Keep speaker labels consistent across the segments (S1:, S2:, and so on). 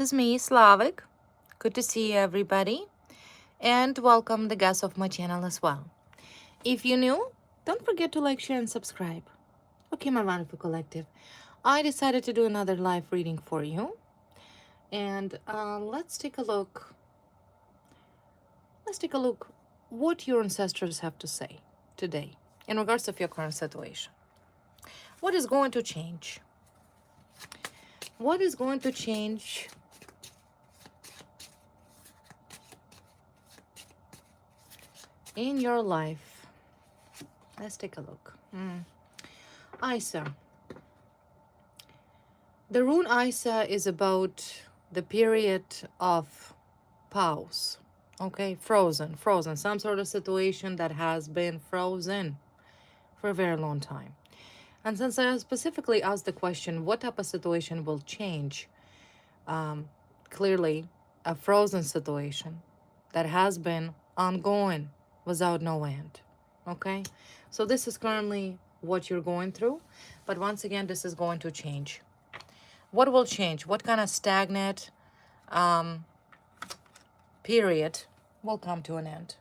S1: This is me, Slavic. Good to see everybody, and welcome the guests of my channel as well. If you're new, don't forget to like, share, and subscribe. Okay, my wonderful collective. I decided to do another live reading for you, and let's take a look. Let's take a look what your ancestors have to say today in regards of your current situation. What is going to change? What is going to change in your life? Let's take a look. Isa. The rune Isa is about the period of pause. Okay, frozen, some sort of situation that has been frozen for a very long time. And since I specifically asked the question, what type of situation will change? Clearly, a frozen situation that has been ongoing without no end. Okay, so this is currently what you're going through, but once again, this is going to change. What will change? What kind of stagnant period will come to an end?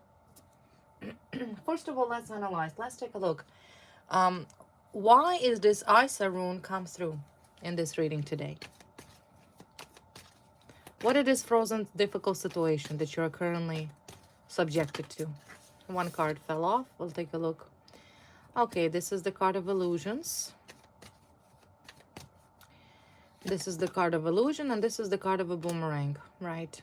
S1: First of all, let's analyze. Let's take a look. Why is this Isa rune come through in this reading today? What is this frozen, difficult situation that you are currently subjected to? One card fell off. We'll take a look. Okay, this is the card of illusions. This is the card of illusion, and this is the card of a boomerang, right?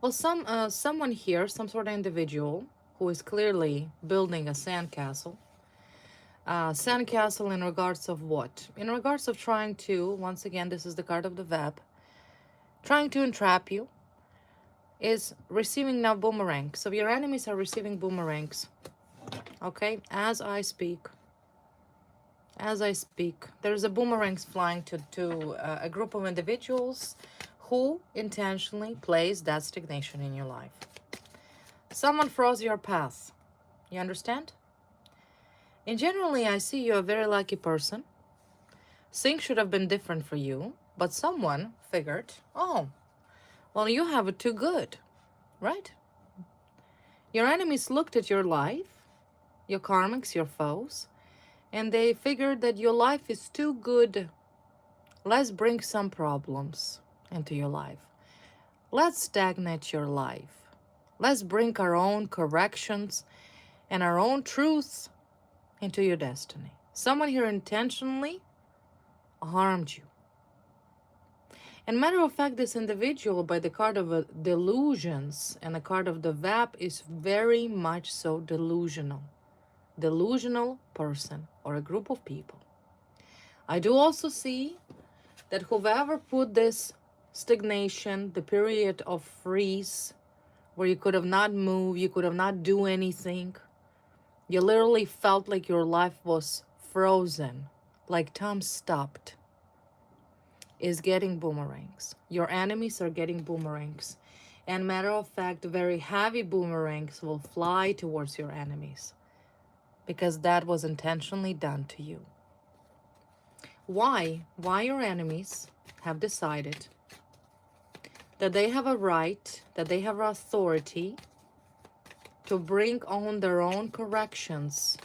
S1: Well, someone here, some sort of individual who is clearly building a sandcastle. Sandcastle in regards of what? In regards of trying to, once again, this is the card of the web, trying to entrap you, is receiving now boomerangs. So your enemies are receiving boomerangs. Okay, as I speak, there's a boomerangs flying to a group of individuals who intentionally placed that stagnation in your life. Someone froze your path. You understand? And generally, I see you're a very lucky person. Things should have been different for you, but someone figured, oh, well, you have it too good, right? Your enemies looked at your life, your karmics, your foes, and they figured that your life is too good. Let's bring some problems into your life. Let's stagnate your life. Let's bring our own corrections and our own truths into your destiny. Someone here intentionally harmed you. And matter of fact, this individual, by the card of delusions and the card of the VAP, is very much so delusional. Delusional person or a group of people. I do also see that whoever put this stagnation, the period of freeze, where you could have not moved, you could have not do anything, you literally felt like your life was frozen, like time stopped, is getting boomerangs. Your enemies are getting boomerangs. And matter of fact, very heavy boomerangs will fly towards your enemies because that was intentionally done to you. Why your enemies have decided that they have a right, that they have authority to bring on their own corrections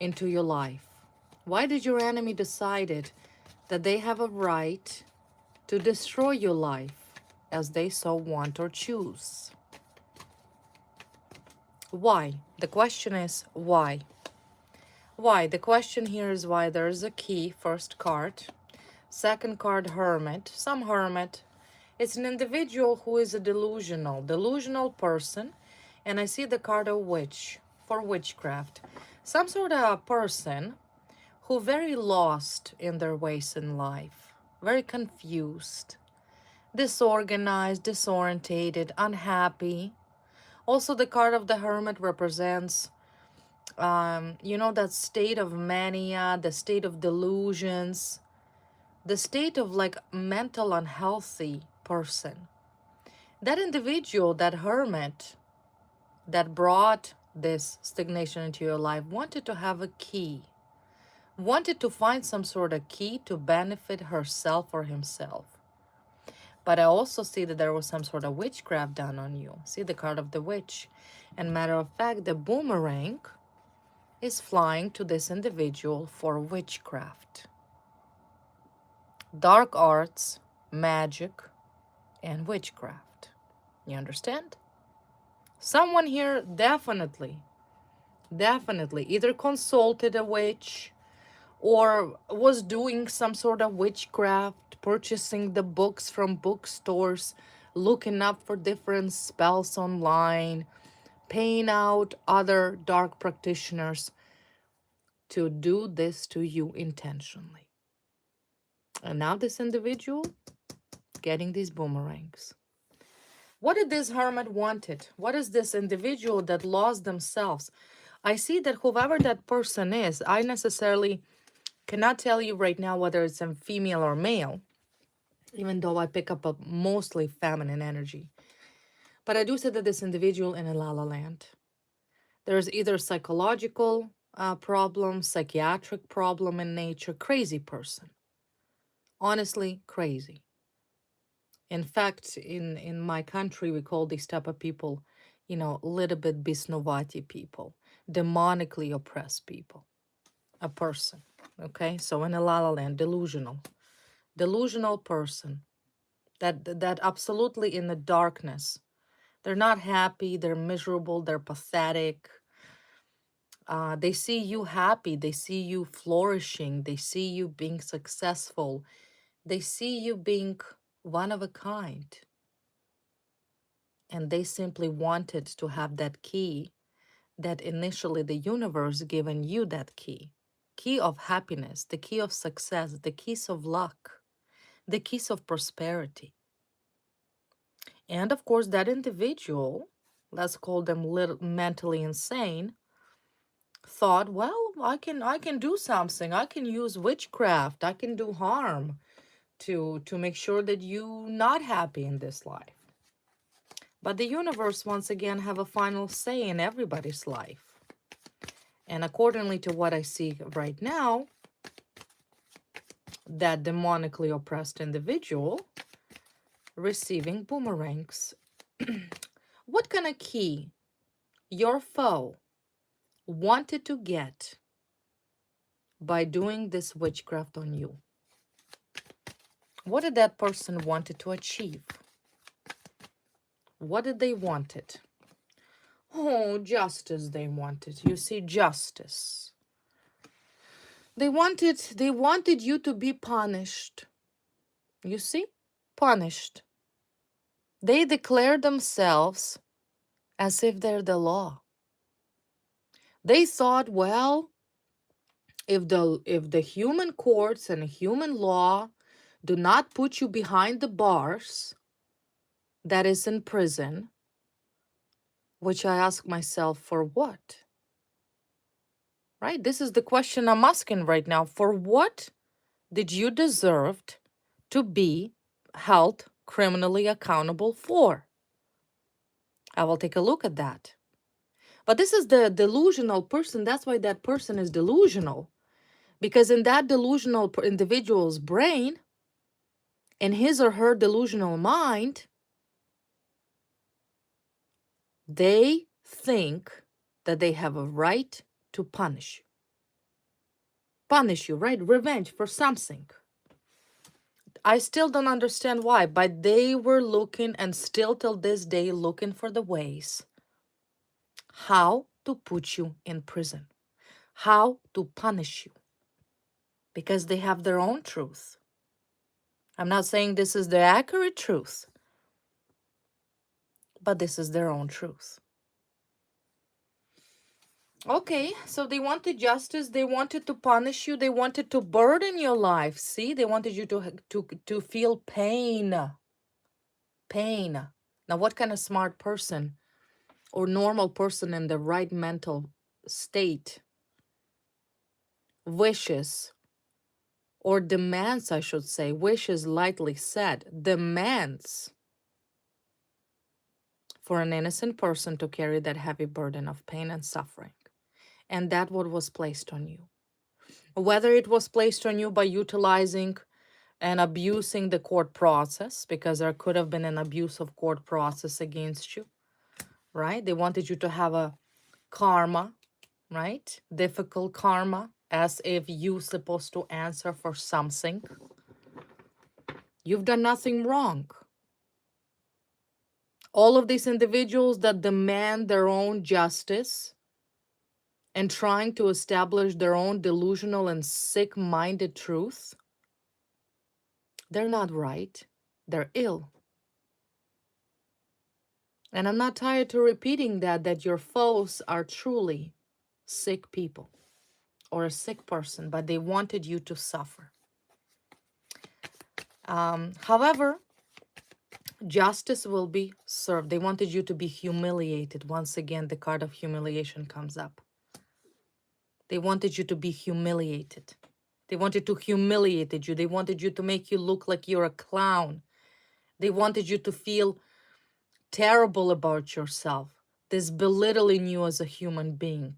S1: into your life. Why did your enemy decided that they have a right to destroy your life as they so want or choose? Why? The question is why? Why? The question here is why. There's a key, first card. Second card, hermit. Some hermit. It's an individual who is a delusional person. And I see the card of witch for witchcraft. Some sort of person who very lost in their ways in life. Very confused. Disorganized, disorientated, unhappy. Also, the card of the hermit represents that state of mania, the state of delusions, the state of like mental unhealthy person. That individual, that hermit that brought this stagnation into your life wanted to have a key, wanted to find some sort of key to benefit herself or himself. But I also see that there was some sort of witchcraft done on you. See the card of the witch. And matter of fact, the boomerang is flying to this individual for witchcraft. Dark arts, magic, and witchcraft. You understand? Someone here definitely either consulted a witch or was doing some sort of witchcraft, purchasing the books from bookstores, looking up for different spells online, paying out other dark practitioners to do this to you intentionally. And now this individual getting these boomerangs. What did this hermit wanted? What is this individual that lost themselves? I see that whoever that person is, I necessarily cannot tell you right now whether it's a female or male, even though I pick up a mostly feminine energy. But I do say that this individual in a la la land. There's either psychological problem, psychiatric problem in nature, crazy person. Honestly, crazy. In fact, in my country, we call these type of people, a little bit Bisnovati people, demonically oppressed people, a person. Okay, so in a la la land, delusional person, that absolutely in the darkness. They're not happy, they're miserable, they're pathetic. They see you happy, they see you flourishing, they see you being successful, they see you being one of a kind. And they simply wanted to have that key that initially the universe given you, that key of happiness, the key of success, the keys of luck, the keys of prosperity. And of course, that individual, let's call them little mentally insane, thought, well, I can do something. I can use witchcraft. I can do harm to make sure that you're not happy in this life. But the universe, once again, have a final say in everybody's life. And accordingly to what I see right now, that demonically oppressed individual receiving boomerangs. What kind of key your foe wanted to get by doing this witchcraft on you? What did that person wanted to achieve? What did they wanted? Oh, justice they wanted. You see, justice. They wanted you to be punished. You see? Punished. They declare themselves as if they're the law. They thought, well, if the human courts and human law do not put you behind the bars, that is in prison, which I ask myself, for what? Right? This is the question I'm asking right now. For what did you deserve to be held criminally accountable for? I will take a look at that. But this is the delusional person. That's why that person is delusional. Because in that delusional individual's brain, in his or her delusional mind, they think that they have a right to punish you. Punish you, right? Revenge for something. I still don't understand why, but they were looking, and still till this day looking for the ways how to put you in prison, how to punish you, because they have their own truth. I'm not saying this is the accurate truth, but this is their own truth. Okay, so they wanted justice, they wanted to punish you, they wanted to burden your life. See, they wanted you to feel pain. Pain. Now, what kind of smart person or normal person in the right mental state wishes or demands, I should say, wishes lightly said, demands for an innocent person to carry that heavy burden of pain and suffering? And that what was placed on you. Whether it was placed on you by utilizing and abusing the court process, because there could have been an abuse of court process against you, right? They wanted you to have a karma, right? Difficult karma, as if you're supposed to answer for something. You've done nothing wrong. All of these individuals that demand their own justice and trying to establish their own delusional and sick-minded truth, they're not right. They're ill. And I'm not tired to repeating that your foes are truly sick people or a sick person, but they wanted you to suffer. However, justice will be served. They wanted you to be humiliated. Once again, the card of humiliation comes up. They wanted you to be humiliated. They wanted to humiliate you. They wanted you to make you look like you're a clown. They wanted you to feel terrible about yourself, this belittling you as a human being.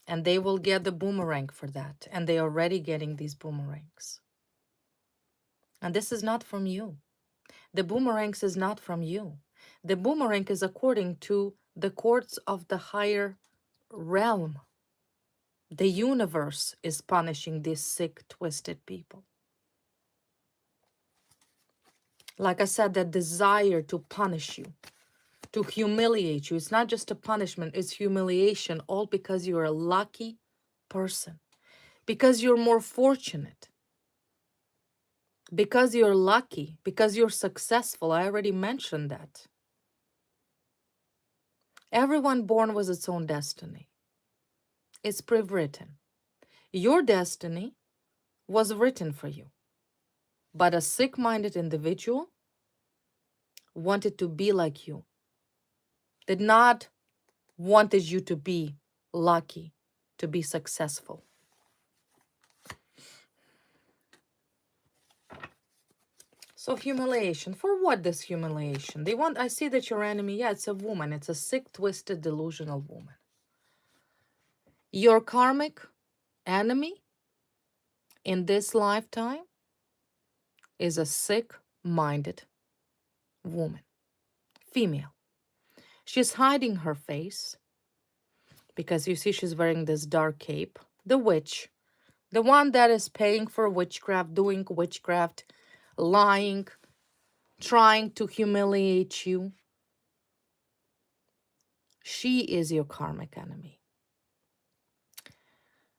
S1: And they will get the boomerang for that. And they're already getting these boomerangs. And this is not from you. The boomerangs is not from you. The boomerang is according to the courts of the higher realm. The universe is punishing these sick, twisted people. Like I said, that desire to punish you, to humiliate you. It's not just a punishment, it's humiliation, all because you're a lucky person. Because you're more fortunate. Because you're lucky. Because you're successful. I already mentioned that. Everyone born with its own destiny. It's pre-written. Your destiny was written for you. But a sick-minded individual wanted to be like you. Did not wanted you to be lucky, to be successful. So humiliation. For what this humiliation? They want, I see that your enemy, yeah, it's a woman. It's a sick, twisted, delusional woman. Your karmic enemy in this lifetime is a sick-minded woman, female. She's hiding her face because you see she's wearing this dark cape. The witch, the one that is paying for witchcraft, doing witchcraft, lying, trying to humiliate you. She is your karmic enemy.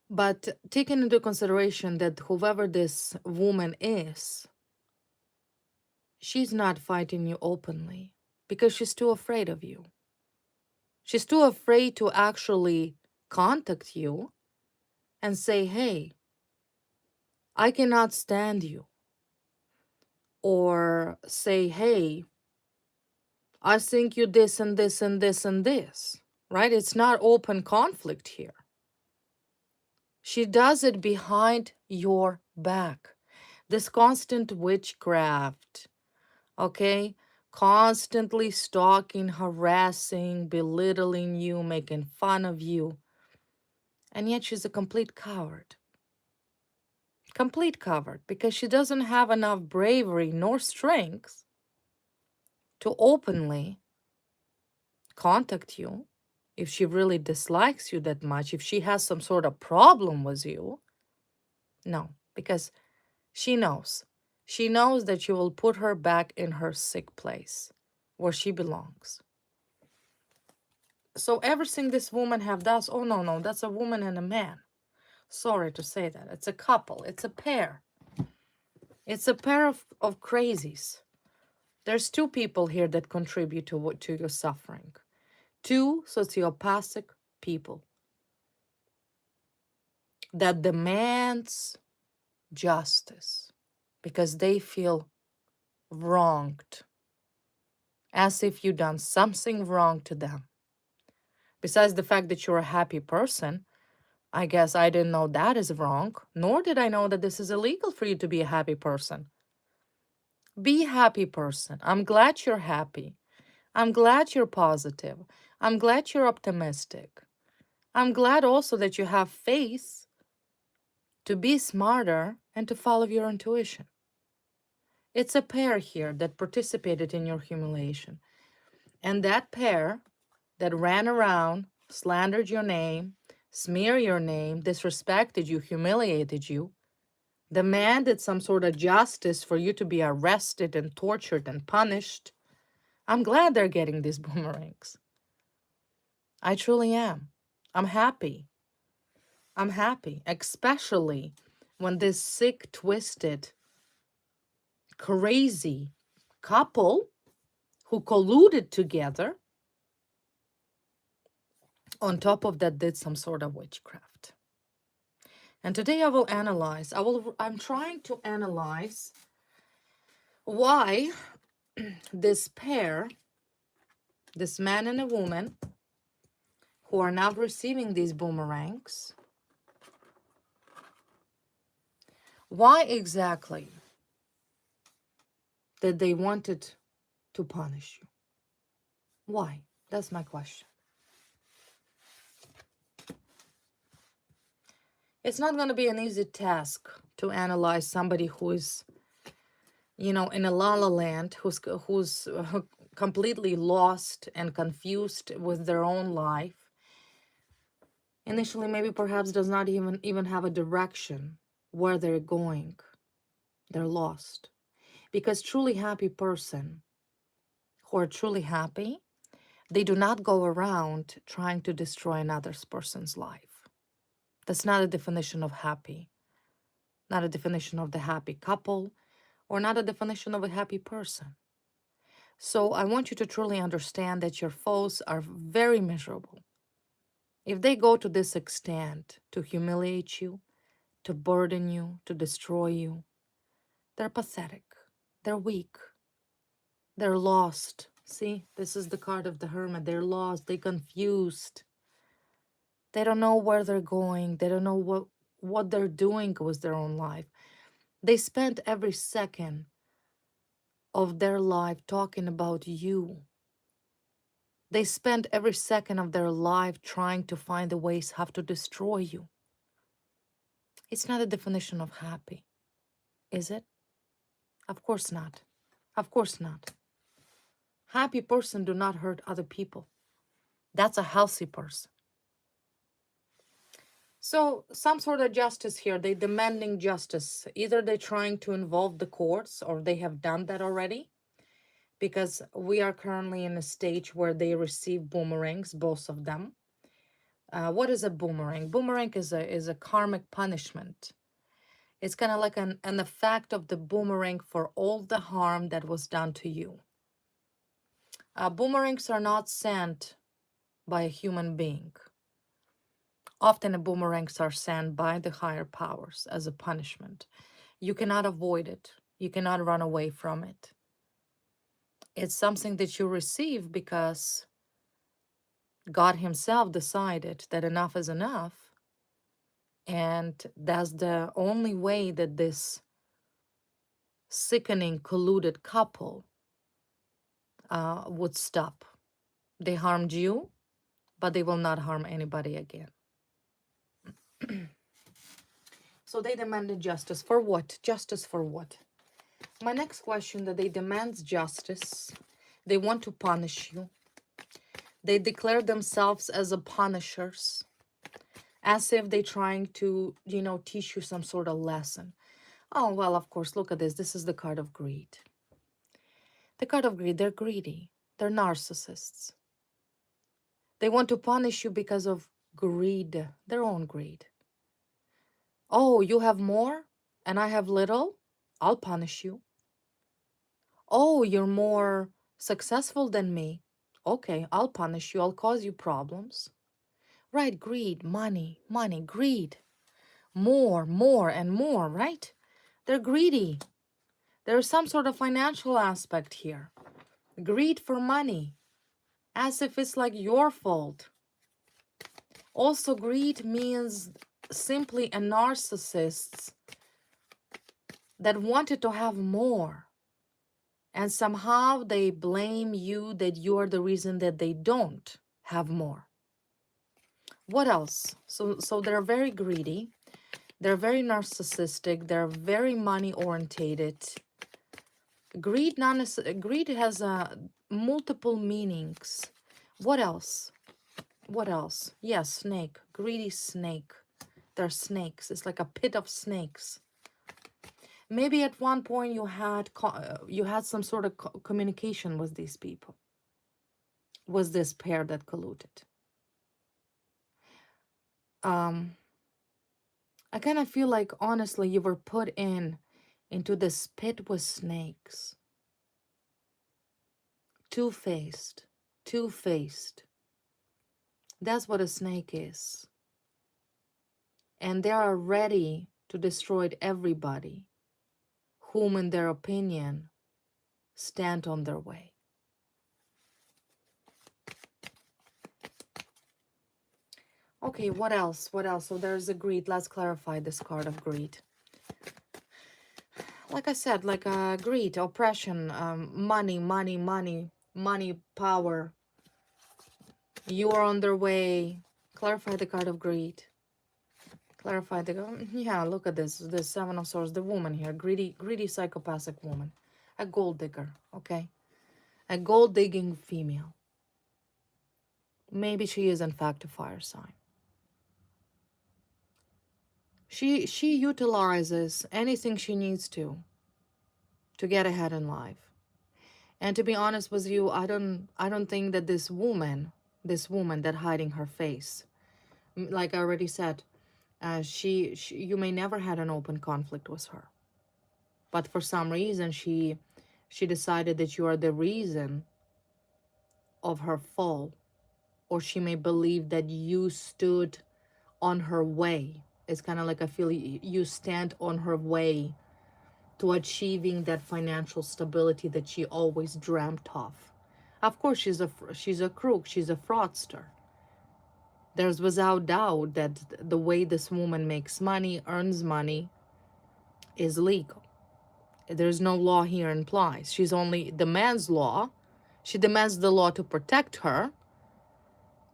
S1: But taking into consideration that whoever this woman is, she's not fighting you openly because she's too afraid of you. She's too afraid to actually contact you and say, hey, I cannot stand you. Or say, hey, I think you this and this and this and this, right? It's not open conflict here. She does it behind your back. This constant witchcraft, okay? Constantly stalking, harassing, belittling you, making fun of you. And yet she's a complete coward. Complete coward, because she doesn't have enough bravery nor strength to openly contact you. If she really dislikes you that much, if she has some sort of problem with you, no, because she knows. She knows that you will put her back in her sick place where she belongs. So everything this woman have does, oh no, that's a woman and a man. Sorry to say that. It's a couple. It's a pair. It's a pair of crazies. There's two people here that contribute to your suffering. Two sociopathic people that demands justice because they feel wronged, as if you done something wrong to them. Besides the fact that you're a happy person, I guess I didn't know that is wrong, nor did I know that this is illegal for you to be a happy person. Be a happy person. I'm glad you're happy. I'm glad you're positive. I'm glad you're optimistic. I'm glad also that you have faith to be smarter, and to follow your intuition. It's a pair here that participated in your humiliation. And that pair that ran around, slandered your name, smeared your name, disrespected you, humiliated you, demanded some sort of justice for you to be arrested and tortured and punished. I'm glad they're getting these boomerangs. I truly am. I'm happy. I'm happy, especially when this sick, twisted, crazy couple who colluded together, on top of that, did some sort of witchcraft. And today I will analyze, I'm trying to analyze why this pair, this man and a woman, who are now receiving these boomerangs, why exactly did they wanted to punish you? Why? That's my question. It's not going to be an easy task to analyze somebody who is, you know, in a la-la land, who's completely lost and confused with their own life. Initially, maybe perhaps does not even have a direction where they're going. They're lost. Because truly happy person who are truly happy, they do not go around trying to destroy another person's life. That's not a definition of happy, not a definition of the happy couple, or not a definition of a happy person. So I want you to truly understand that your foes are very miserable. If they go to this extent to humiliate you, to burden you, to destroy you, they're pathetic, they're weak, they're lost. See, this is the card of the hermit. They're lost, they're confused. They don't know where they're going. They don't know what they're doing with their own life. They spent every second of their life talking about you. They spent every second of their life trying to find the ways how to destroy you. It's not a definition of happy, is it? Of course not. Of course not. Happy person do not hurt other people. That's a healthy person. So some sort of justice here. They're demanding justice. Either they're trying to involve the courts, or they have done that already, because we are currently in a stage where they receive boomerangs, both of them. What is a boomerang? Boomerang is a karmic punishment. It's kind of like an effect of the boomerang for all the harm that was done to you. Boomerangs are not sent by a human being. Often the boomerangs are sent by the higher powers as a punishment. You cannot avoid it. You cannot run away from it. It's something that you receive because God himself decided that enough is enough. And that's the only way that this sickening, colluded couple would stop. They harmed you, but they will not harm anybody again. So they demanded justice. For what? Justice for what? My next question, that they demand justice. They want to punish you. They declare themselves as a punishers, as if they're trying to, you know, teach you some sort of lesson. Oh, well, of course, look at this. This is the card of greed. The card of greed, they're greedy. They're narcissists. They want to punish you because of greed, their own greed. Oh, you have more and I have little? I'll punish you. Oh, you're more successful than me? Okay, I'll punish you. I'll cause you problems. Right, greed, money, greed. More, and more, right? They're greedy. There's some sort of financial aspect here. Greed for money, as if it's like your fault. Also, greed means simply a narcissist that wanted to have more. And somehow they blame you that you are the reason that they don't have more. What else? So they're very greedy. They're very narcissistic. They're very money orientated. Greed, greed has multiple meanings. What else? What else? Yes, snake. Greedy snake. They're snakes. It's like a pit of snakes. Maybe at one point you had some sort of communication with these people. Was this pair that colluded? I kind of feel like, honestly, you were put into this pit with snakes. Two-faced. Two-faced. That's what a snake is. And they are ready to destroy everybody whom, in their opinion, stand on their way. Okay, what else? What else? So there's a greed. Let's clarify this card of greed. Like I said, like greed, oppression, money, power. You are on their way. Clarify the card of greed. Clarify the... Yeah, look at this. The Seven of Swords. The woman here. Greedy psychopathic woman. A gold digger, okay? A gold-digging female. Maybe she is, in fact, a fire sign. She utilizes anything she needs to get ahead in life. And to be honest with you, I don't think that this woman that hiding her face, like I already said, you may never had an open conflict with her, but for some reason she decided that you are the reason of her fall, or she may believe that you stood on her way. It's kind of like I feel you stand on her way to achieving that financial stability that she always dreamt of. Of course, she's a crook, she's a fraudster. There's without doubt that the way this woman makes money, earns money, is legal. There's no law here in place. She's only demands law. She demands the law to protect her,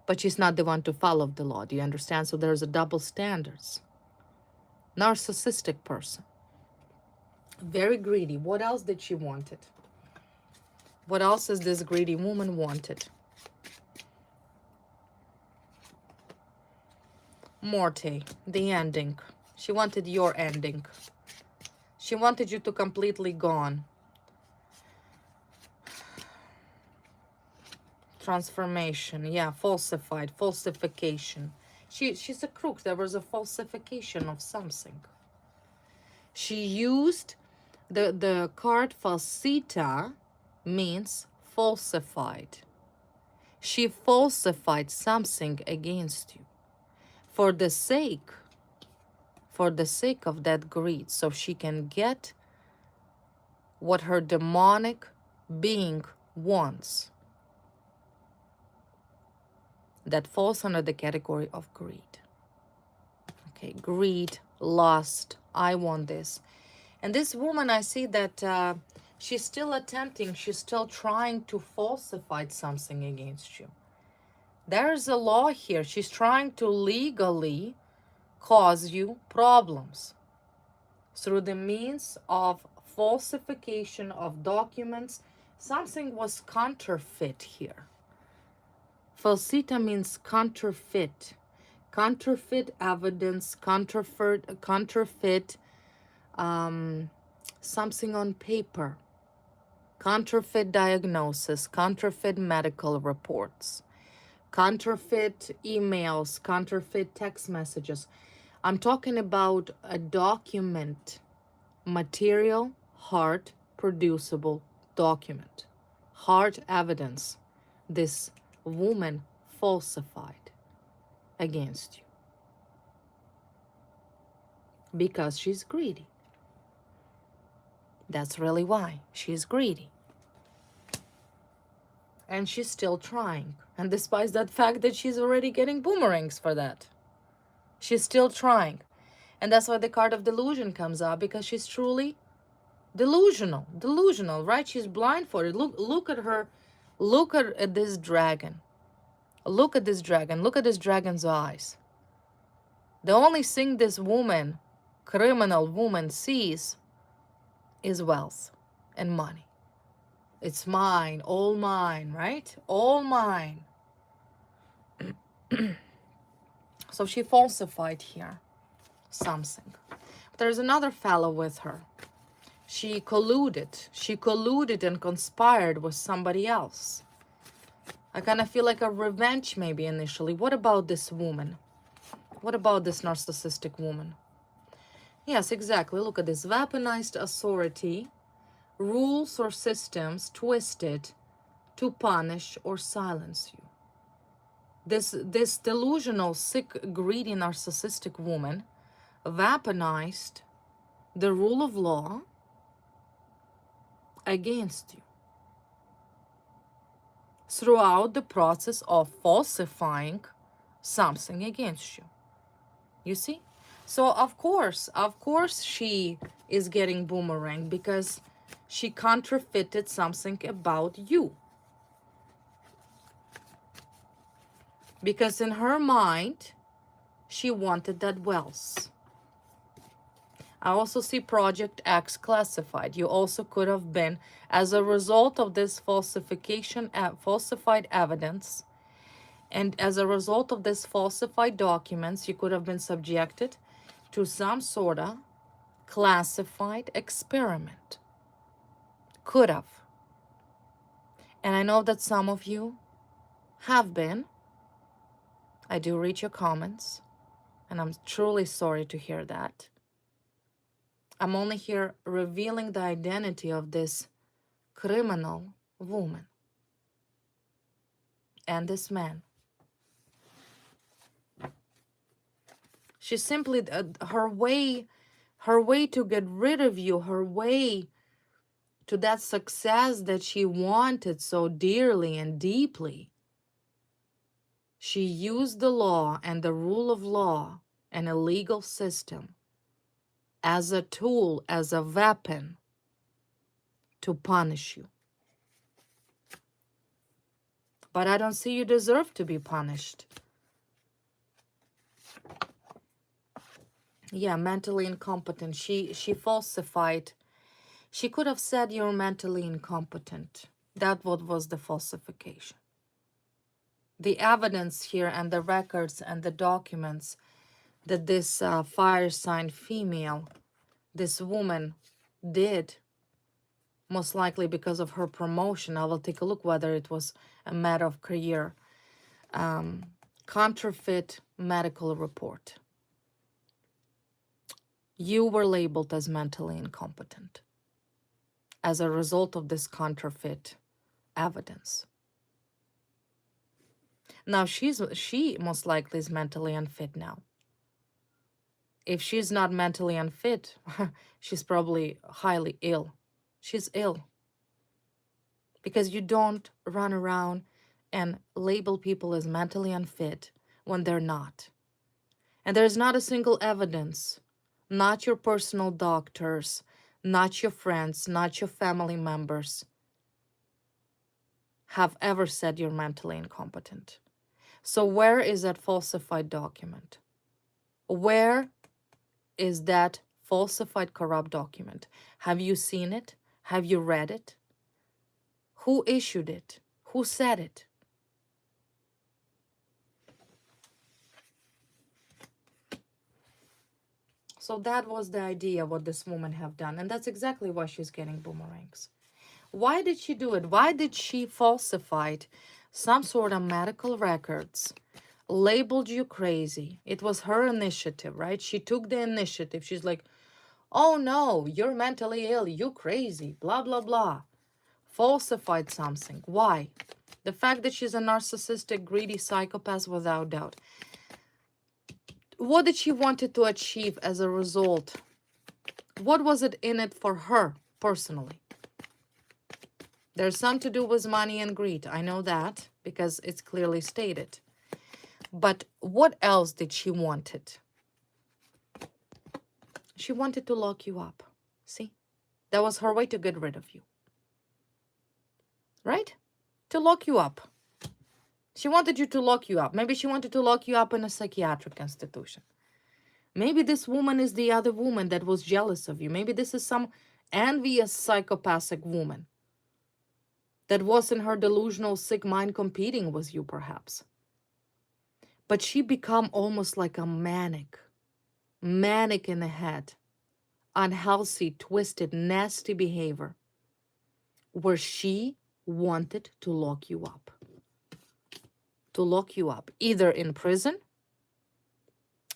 S1: but she's not the one to follow the law. Do you understand? So there's a double standards. Narcissistic person. Very greedy. What else did she wanted? What else is this greedy woman wanted? Morte, the ending. She wanted your ending. She wanted you to completely gone. Transformation, yeah, falsified, falsification. She's a crook. There was a falsification of something. She used the card falsita means falsified. She falsified something against you for the sake of that greed, so she can get what her demonic being wants. That falls under the category of greed. Okay, greed, lust, I want this. And this woman, I see that she's still attempting, she's still trying to falsify something against you. There's a law here. She's trying to legally cause you problems through the means of falsification of documents. Something was counterfeit here. Falsita means counterfeit. Counterfeit evidence, counterfeit something on paper. Counterfeit diagnosis, counterfeit medical reports, counterfeit emails, counterfeit text messages. I'm talking about a document, material, hard, producible document, hard evidence. This woman falsified against you because she's greedy. That's really why. She's greedy. And she's still trying. And despite that fact that she's already getting boomerangs for that, she's still trying. And that's why the card of delusion comes up, because she's truly delusional. Delusional, right? She's blindfolded. Look at her. Look at this dragon. Look at this dragon. Look at this dragon's eyes. The only thing this woman criminal woman sees is wealth and money. It's mine, all mine, right? All mine. So she falsified here something. There's another fellow with her. She colluded and conspired with somebody else. I kind of feel like a revenge maybe initially. What about this woman? What about this narcissistic woman? Yes, exactly. Look at this. Weaponized authority, rules or systems twisted to punish or silence you. This delusional, sick, greedy, narcissistic woman weaponized the rule of law against you throughout the process of falsifying something against you. You see? So of course she is getting boomerang because she counterfeited something about you. Because in her mind, she wanted that wealth. I also see Project X classified. You also could have been, as a result of this falsified evidence, and as a result of this falsified documents, you could have been subjected to some sort of classified experiment. Could have. And I know that some of you have been. I do read your comments, and I'm truly sorry to hear that. I'm only here revealing the identity of this criminal woman and this man. She simply, her way to get rid of you, her way to that success that she wanted so dearly and deeply, she used the law and the rule of law and a legal system as a tool, as a weapon to punish you. But I don't see you deserve to be punished. Yeah, mentally incompetent. She falsified. She could have said you're mentally incompetent. That what was the falsification. The evidence here and the records and the documents that this fire sign female, this woman did, most likely because of her promotion. I will take a look whether it was a matter of career. Counterfeit medical report. You were labeled as mentally incompetent as a result of this counterfeit evidence. Now she most likely is mentally unfit now. If she's not mentally unfit, she's probably highly ill. She's ill. Because you don't run around and label people as mentally unfit when they're not. And there's not a single evidence, not your personal doctors, not your friends, not your family members, have ever said you're mentally incompetent. So where is that falsified document? Where is that falsified, corrupt document? Have you seen it? Have you read it? Who issued it? Who said it? So that was the idea what this woman have done. And that's exactly why she's getting boomerangs. Why did she do it? Why did she falsify some sort of medical records, labeled you crazy? It was her initiative, right? She took the initiative. She's like, oh no, you're mentally ill, you crazy, blah, blah, blah. Falsified something. Why? The fact that she's a narcissistic, greedy psychopath, without doubt. What did she wanted to achieve as a result? What was it in it for her personally? There's some to do with money and greed. I know that because it's clearly stated. But what else did she wanted? She wanted to lock you up. See? That was her way to get rid of you. Right? To lock you up. She wanted you to lock you up. Maybe she wanted to lock you up in a psychiatric institution. Maybe this woman is the other woman that was jealous of you. Maybe this is some envious psychopathic woman that was in her delusional sick mind competing with you perhaps. But she become almost like a manic in the head, unhealthy, twisted, nasty behavior, where she wanted to lock you up. To lock you up, either in prison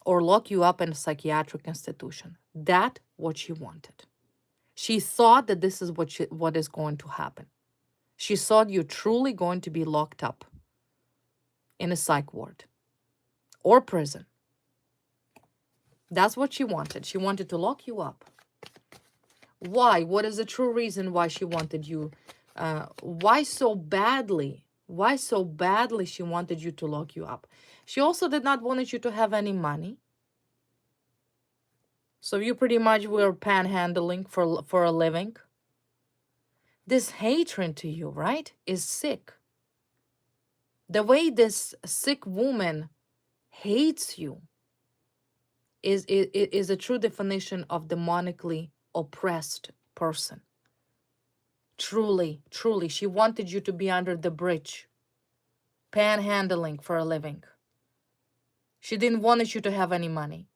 S1: or lock you up in a psychiatric institution. That's what she wanted. She thought that this is what is going to happen. She thought you're truly going to be locked up in a psych ward or prison. That's what she wanted. She wanted to lock you up. Why? What is the true reason why she wanted you? Why so badly? Why so badly she wanted you to lock you up? She also did not want you to have any money. So you pretty much were panhandling for a living. This hatred to you, right, is sick. The way this sick woman hates you is a true definition of demonically oppressed person. Truly, truly, she wanted you to be under the bridge, panhandling for a living. She didn't want you to have any money.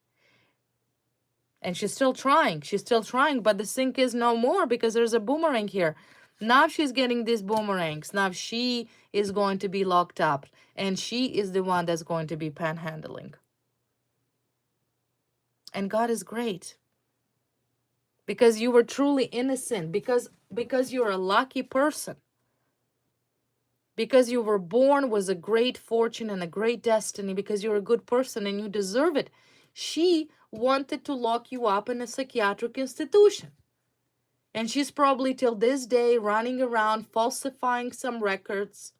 S1: And she's still trying. She's still trying, but the sink is no more because there's a boomerang here. Now she's getting these boomerangs. Now she is going to be locked up. And she is the one that's going to be panhandling. And God is great. Because you were truly innocent. Because you're a lucky person. Because you were born with a great fortune and a great destiny. Because you're a good person and you deserve it. She wanted to lock you up in a psychiatric institution. And she's probably till this day running around falsifying some records,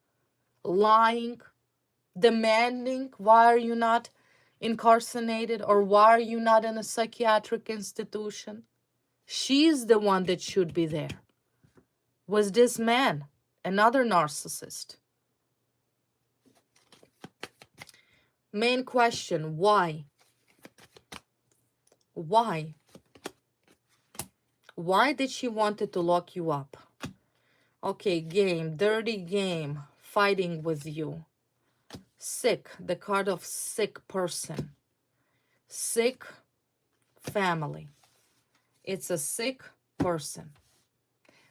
S1: lying, demanding, why are you not incarcerated or why are you not in a psychiatric institution? She's the one that should be there. Was this man another narcissist? Main question, why? Why? Why did she wanted to lock you up? Okay, game, dirty game, fighting with you. Sick, the card of sick person. Sick family. It's a sick person.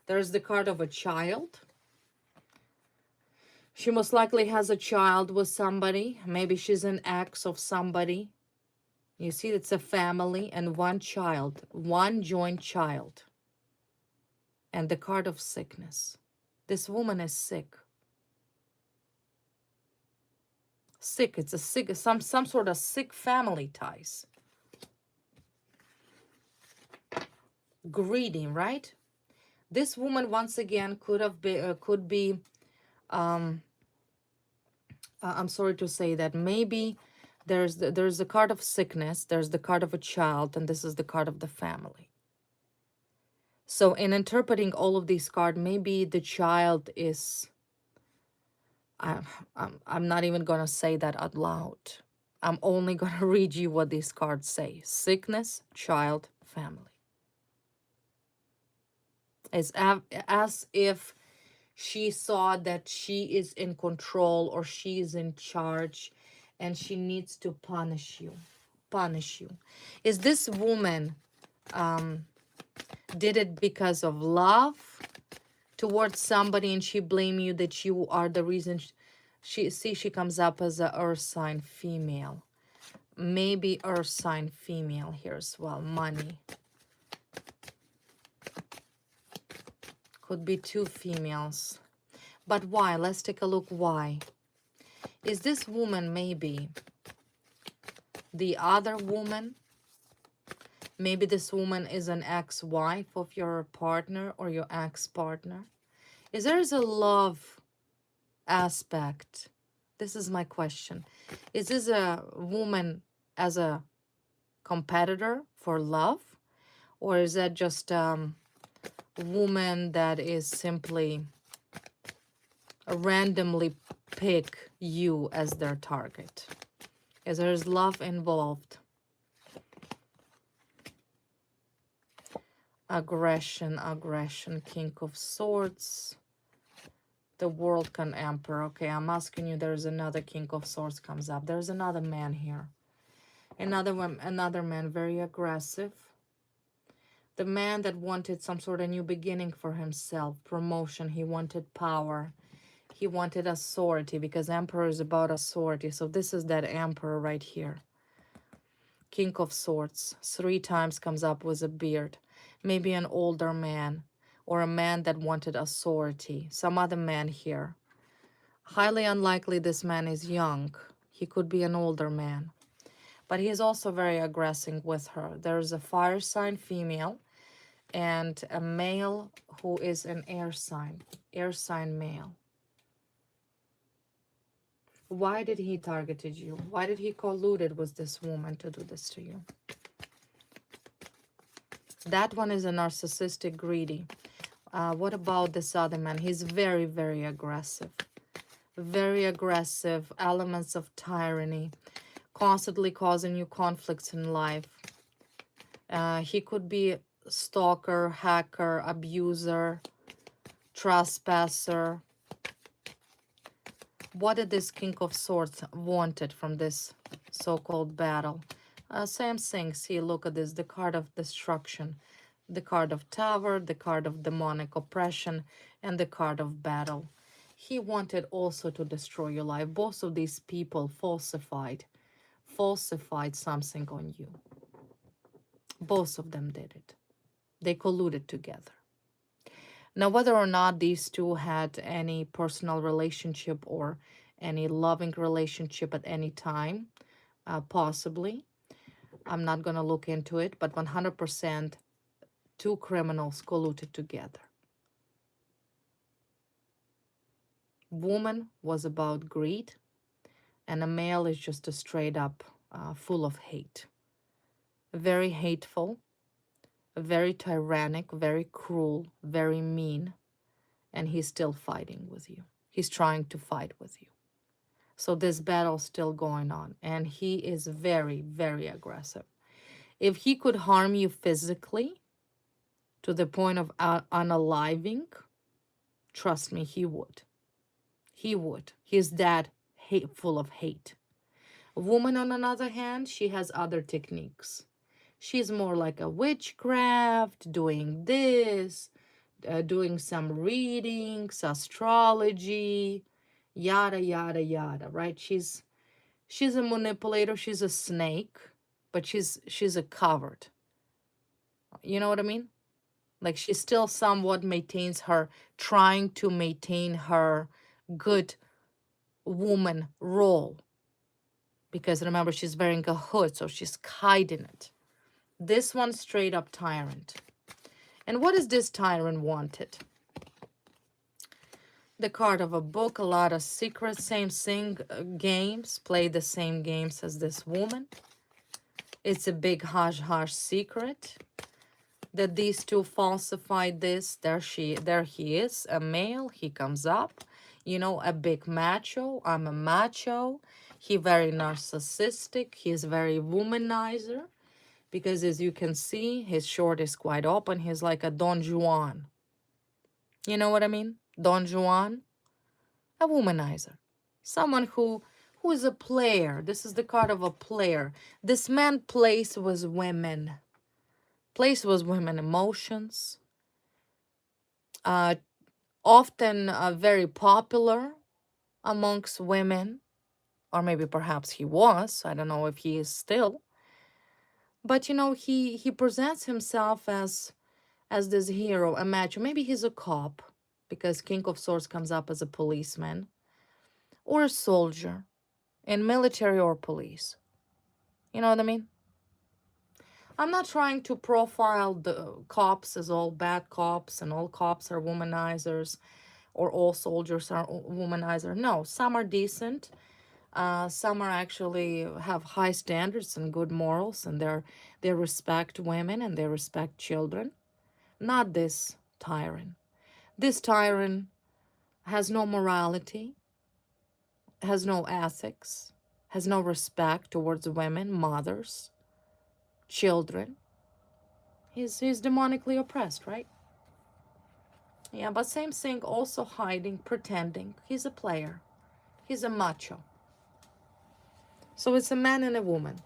S1: There's the card of a child. She most likely has a child with somebody. Maybe she's an ex of somebody. You see, it's a family and one child, one joint child. And the card of sickness. This woman is sick. Sick, it's a sick, some sort of sick family ties. Greedy, right? This woman, once again, could be, I'm sorry to say that, maybe there's the card of sickness, there's the card of a child, and this is the card of the family. So in interpreting all of these cards, maybe the child is, I'm not even going to say that out loud. I'm only going to read you what these cards say. Sickness, child, family. It's as if she saw that she is in control or she is in charge and she needs to punish you. Punish you. Is this woman did it because of love towards somebody and she blame you that you are the reason? She comes up as a earth sign female. Maybe earth sign female here as well. Money. Could be two females. But why? Let's take a look why. Is this woman maybe the other woman? Maybe this woman is an ex-wife of your partner or your ex-partner. Is there a love aspect? This is my question. Is this a woman as a competitor for love? Or is that just woman that is simply randomly pick you as their target? Is there's love involved? Aggression, aggression, King of Swords. The World Can Emperor. Okay, I'm asking you, there's another King of Swords comes up. There's another man here. Another man, very aggressive. The man that wanted some sort of new beginning for himself, promotion. He wanted power. He wanted authority, because Emperor is about authority. So this is that Emperor right here. King of Swords. 3 times comes up with a beard. Maybe an older man, or a man that wanted authority. Some other man here. Highly unlikely this man is young. He could be an older man. But he is also very aggressive with her. There's a fire sign female and a male who is an air sign male. Why did he targeted you? Why did he colluded with this woman to do this to you? That one is a narcissistic, greedy. What about this other man? He's very, very aggressive. Very aggressive, elements of tyranny, constantly causing you conflicts in life. He could be stalker, hacker, abuser, trespasser. What did this King of Swords wanted from this so-called battle? Same thing. See, look at this. The card of destruction, the card of tower, the card of demonic oppression, and the card of battle. He wanted also to destroy your life. Both of these people falsified something on you. Both of them did it. They colluded together. Now, whether or not these two had any personal relationship or any loving relationship at any time, possibly. I'm not going to look into it, but 100% 2 criminals colluded together. Woman was about greed, and a male is just a straight up full of hate. Very hateful, very tyrannic, very cruel, very mean, and he's still fighting with you. He's trying to fight with you. So this battle's still going on, and he is very, very aggressive. If he could harm you physically to the point of unaliving, trust me, he would. He would. He's that full of hate. A woman, on the other hand, she has other techniques. She's more like a witchcraft, doing this, doing some readings, astrology, yada, yada, yada, right? She's a manipulator. She's a snake, but she's a coward. You know what I mean? Like, she still somewhat maintains her, trying to maintain her good woman role. Because remember, she's wearing a hood, so she's hiding it. This one straight up tyrant. And what is this tyrant wanted? The card of a book, a lot of secrets, same thing, games, play the same games as this woman. It's a big hush-hush secret that these two falsified this. There he is, a male, he comes up. You know, a big macho, I'm a macho. He very narcissistic, he's very womanizer. Because as you can see, his short is quite open. He's like a Don Juan. You know what I mean? Don Juan, a womanizer. Someone who is a player. This is the card of a player. This man plays with women. Plays with women emotions. Often very popular amongst women. Or maybe perhaps he was. I don't know if he is still. But you know, he presents himself as this hero, a macho. Maybe he's a cop, because King of Swords comes up as a policeman, or a soldier in military or police. You know what I mean? I'm not trying to profile the cops as all bad cops and all cops are womanizers or all soldiers are womanizers. No, some are decent. Some are actually have high standards and good morals, and they respect women and they respect children. Not this tyrant. This tyrant has no morality, has no ethics, has no respect towards women, mothers, children. He's demonically oppressed, right? Yeah, but same thing, also hiding, pretending. He's a player. He's a macho. So it's a man and a woman.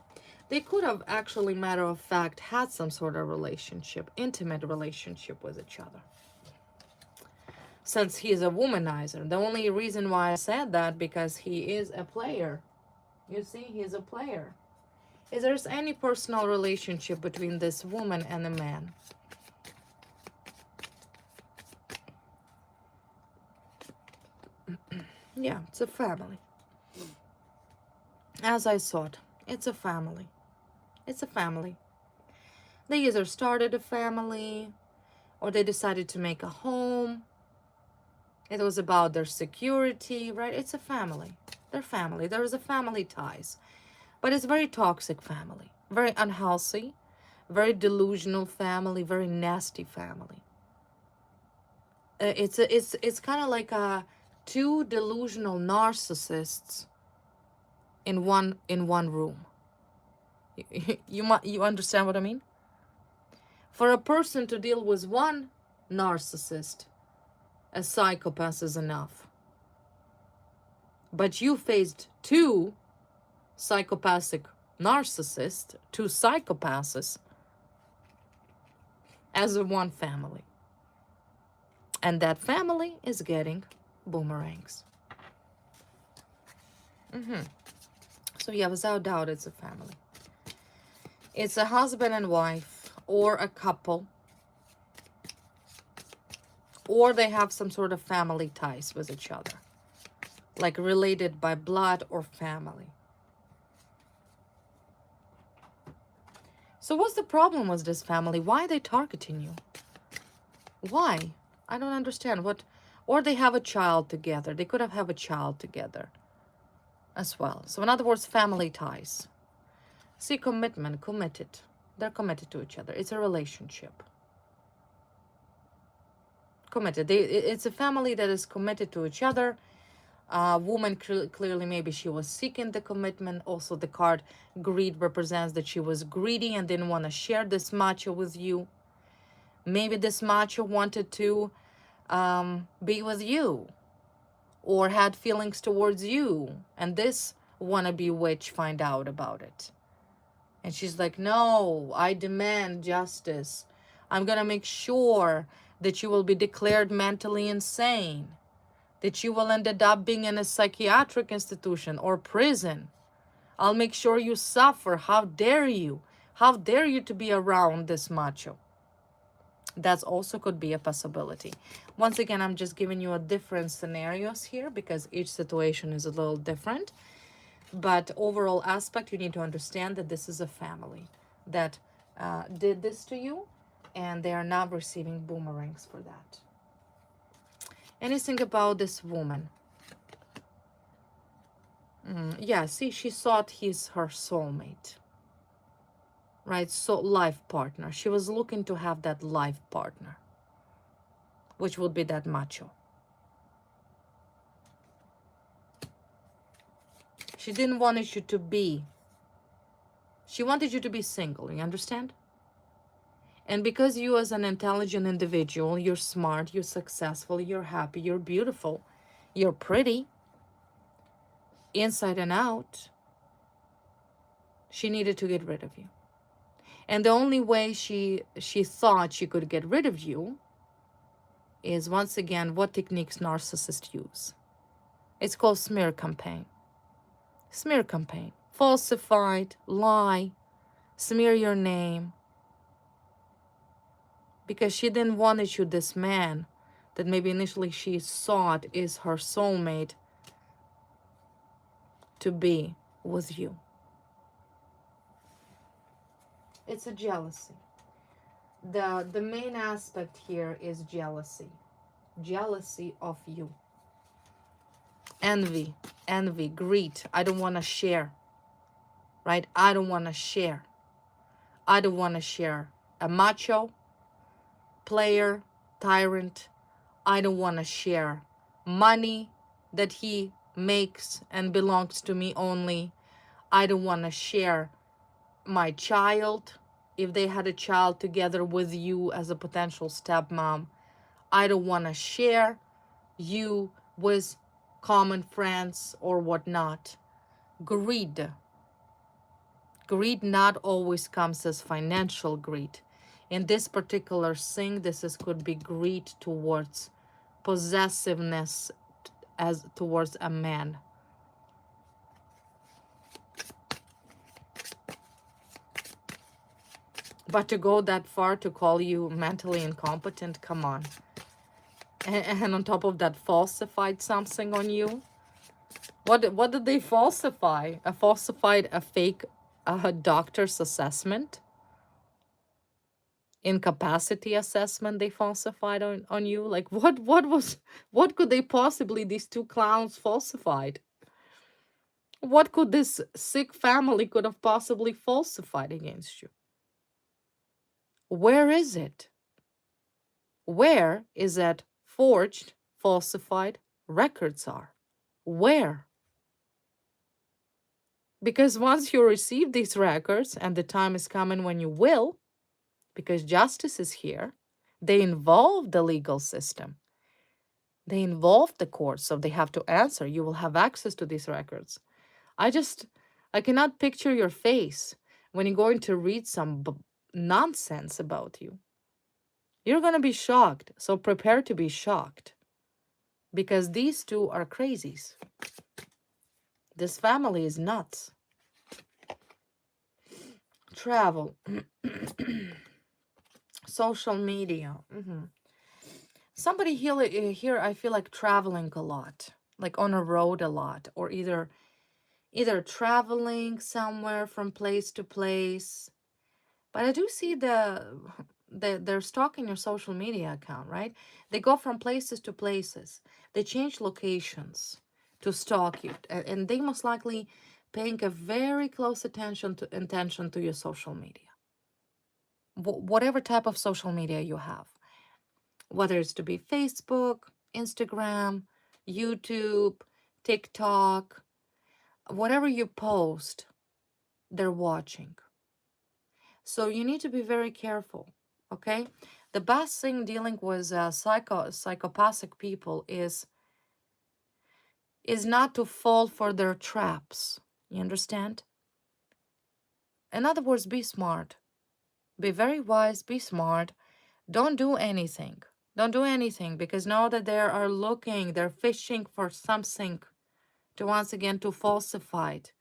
S1: They could have actually, matter of fact, had some sort of relationship, intimate relationship with each other. Since he is a womanizer. The only reason why I said that, because he is a player. You see, he's a player. Is there any personal relationship between this woman and the man? Yeah, it's a family. As I thought, it's a family. It's a family. They either started a family or they decided to make a home. It was about their security, right? It's a family. They're family. There is a family ties. But it's very toxic family. Very unhealthy. Very delusional family. Very nasty family. It's kind of like two delusional narcissists in one room. You understand what I mean? For a person to deal with one narcissist, a psychopath is enough. But you faced two psychopathic narcissists, two psychopaths, as a one family. And that family is getting boomerangs. So yeah, without doubt, it's a family. It's a husband and wife, or a couple, or they have some sort of family ties with each other, like related by blood or family. So what's the problem with this family? Why are they targeting you? Why? I don't understand. What? Or they have a child together. They could have a child together as well. So in other words, family ties. See, commitment, committed. They're committed to each other. It's a relationship. Committed. It's a family that is committed to each other. Woman, clearly, maybe she was seeking the commitment. Also, the card greed represents that she was greedy and didn't want to share this macho with you. Maybe this macho wanted to be with you or had feelings towards you. And this wannabe witch find out about it. And she's like, no, I demand justice. I'm going to make sure that you will be declared mentally insane, that you will end up being in a psychiatric institution or prison. I'll make sure you suffer. How dare you? How dare you to be around this macho? That also could be a possibility. Once again, I'm just giving you a different scenarios here because each situation is a little different. But overall aspect, you need to understand that this is a family that did this to you, and they are now receiving boomerangs for that. Anything about this woman? Yeah, see, she thought he's her soulmate. Right, so life partner. She was looking to have that life partner, which would be that macho. She didn't want you to be. She wanted you to be single, you understand? And because you as an intelligent individual, you're smart, you're successful, you're happy, you're beautiful, you're pretty, inside and out, she needed to get rid of you. And the only way she thought she could get rid of you is, once again, what techniques narcissists use. It's called smear campaign. Smear campaign. Falsified, lie, smear your name. Because she didn't want you, this man that maybe initially she thought is her soulmate, to be with you. It's a jealousy. The main aspect here is jealousy. Jealousy of you. Envy, greed. I don't want to share. Right? I don't want to share. I don't want to share. A macho, player, tyrant. I don't want to share money that he makes and belongs to me only. I don't want to share my child. if they had a child together with you as a potential stepmom. I don't want to share you with common friends or whatnot. Greed. Greed not always comes as financial greed. In this particular thing, could be greed towards possessiveness as towards a man. But to go that far to call you mentally incompetent, come on. And on top of that, falsified something on you. What did they falsify? A fake doctor's assessment? Incapacity assessment they falsified on you? Like what could they possibly, these two clowns, falsified? What could this sick family could have possibly falsified against you? Where is it? Where is that forged, falsified records are? Where? Because once you receive these records, and the time is coming when you will, because justice is here, they involve the legal system. They involve the courts, so they have to answer. You will have access to these records. I cannot picture your face when you're going to read some nonsense about you. You're going to be shocked, so prepare to be shocked. Because these two are crazies. This family is nuts. Travel. Social media. Somebody here, I feel like traveling a lot, like on a road a lot, or either traveling somewhere from place to place. But I do see they're stalking your social media account, right? They go from places to places. They change locations to stalk you, and they most likely paying a very close attention to your social media, whatever type of social media you have, whether it's to be Facebook, Instagram, YouTube, TikTok, whatever you post, they're watching. So you need to be very careful, okay? The best thing dealing with psychopathic people is not to fall for their traps. You understand? In other words, be smart. Be very wise, be smart. Don't do anything. Don't do anything, because now that they are looking, they're fishing for something to once again to falsify it,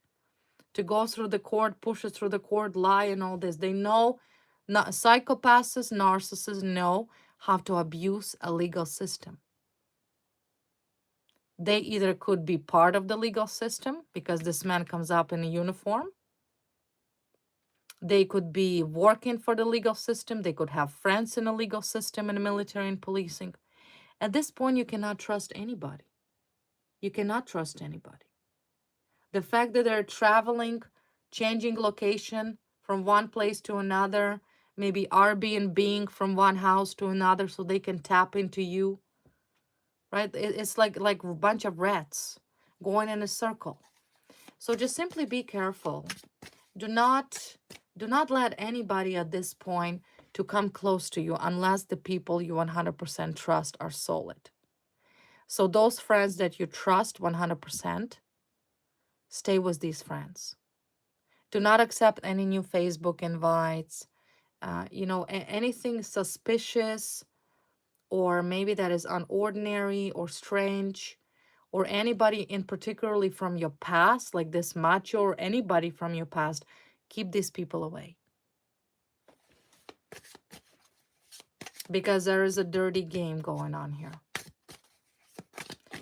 S1: to go through the court, push it through the court, lie and all this. They know, psychopaths, narcissists know how to abuse a legal system. They either could be part of the legal system because this man comes up in a uniform. They could be working for the legal system. They could have friends in the legal system, in the military and policing. At this point, you cannot trust anybody. You cannot trust anybody. The fact that they're traveling, changing location from one place to another, maybe Airbnb from one house to another so they can tap into you, right? It's like a bunch of rats going in a circle. So just simply be careful. Do not let anybody at this point to come close to you unless the people you 100% trust are solid. So those friends that you trust 100%, stay with these friends. Do not accept any new Facebook invites. Anything suspicious or maybe that is unordinary or strange, or anybody in particularly from your past, like this macho or anybody from your past, keep these people away. Because there is a dirty game going on here.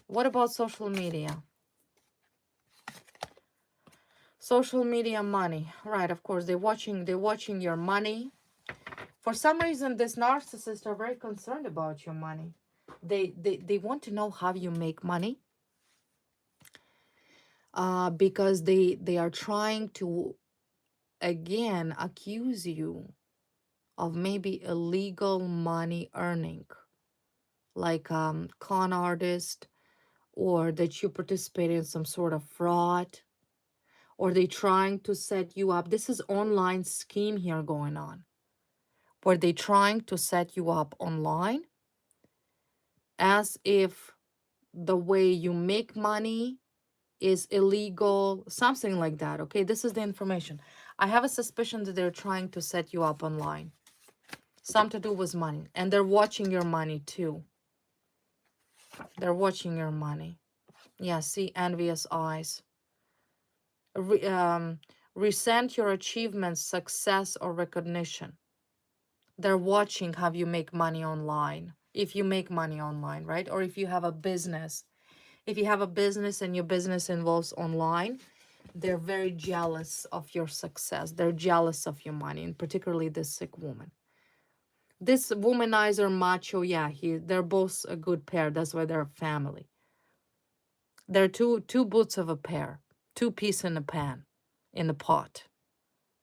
S1: What about social media? Social media money. Right, of course, they're watching your money. For some reason, these narcissists are very concerned about your money. They want to know how you make money. Because they are trying to, again, accuse you of maybe illegal money earning, like con artist, or that you participate in some sort of fraud, or they trying to set you up. This is online scheme here going on, where they trying to set you up online as if the way you make money is illegal, something like that. Okay, this is the information. I have a suspicion that they're trying to set you up online. Something to do with money. And they're watching your money too. They're watching your money. Yeah, see, envious eyes. Resent your achievements, success, or recognition. They're watching how you make money online. If you make money online, right? Or if you have a business. If you have a business and your business involves online, they're very jealous of your success. They're jealous of your money, and particularly this sick woman. This womanizer macho, yeah, they're both a good pair. That's why they're a family. They're two boots of a pair, two peas in a pan, in a pot.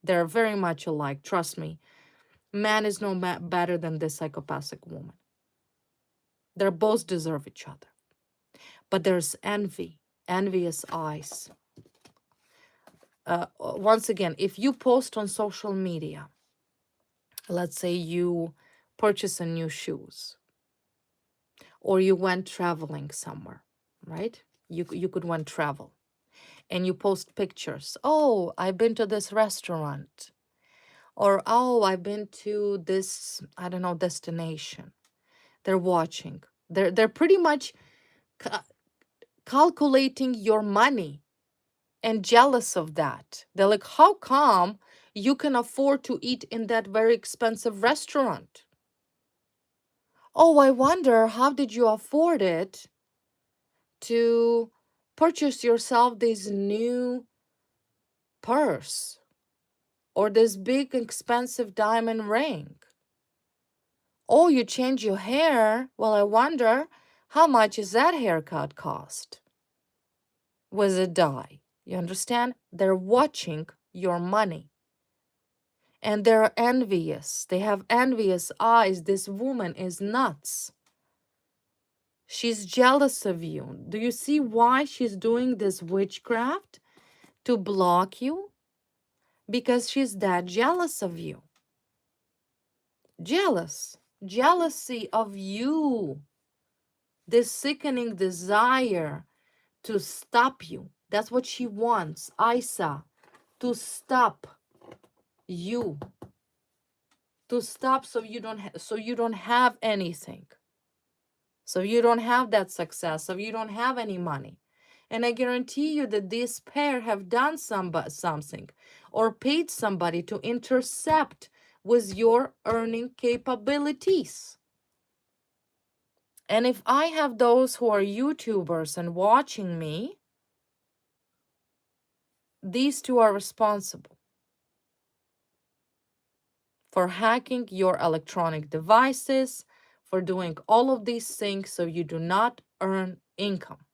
S1: They're very much alike. Trust me. Man is no better than this psychopathic woman. They both deserve each other. But there's envy, envious eyes. Once again, if you post on social media, let's say you purchase a new shoes, or you went traveling somewhere, right? You could went travel, and you post pictures. Oh, I've been to this restaurant, or oh, I've been to this, I don't know, destination. They're watching. They're pretty much calculating your money and jealous of that. They're like, how come you can afford to eat in that very expensive restaurant? Oh, I wonder, how did you afford it to purchase yourself this new purse or this big expensive diamond ring? Oh, you change your hair. Well, I wonder, how much is that haircut cost? With a dye. You understand? They're watching your money. And they're envious. They have envious eyes. This woman is nuts. She's jealous of you. Do you see why she's doing this witchcraft? To block you? Because she's that jealous of you. Jealous. Jealousy of you. This sickening desire to stop you. That's what she wants, Isa, to stop you. To stop so you don't have anything. So you don't have that success, so you don't have any money. And I guarantee you that this pair have done something or paid somebody to intercept with your earning capabilities. And if I have those who are YouTubers and watching me, these two are responsible for hacking your electronic devices, for doing all of these things so you do not earn income.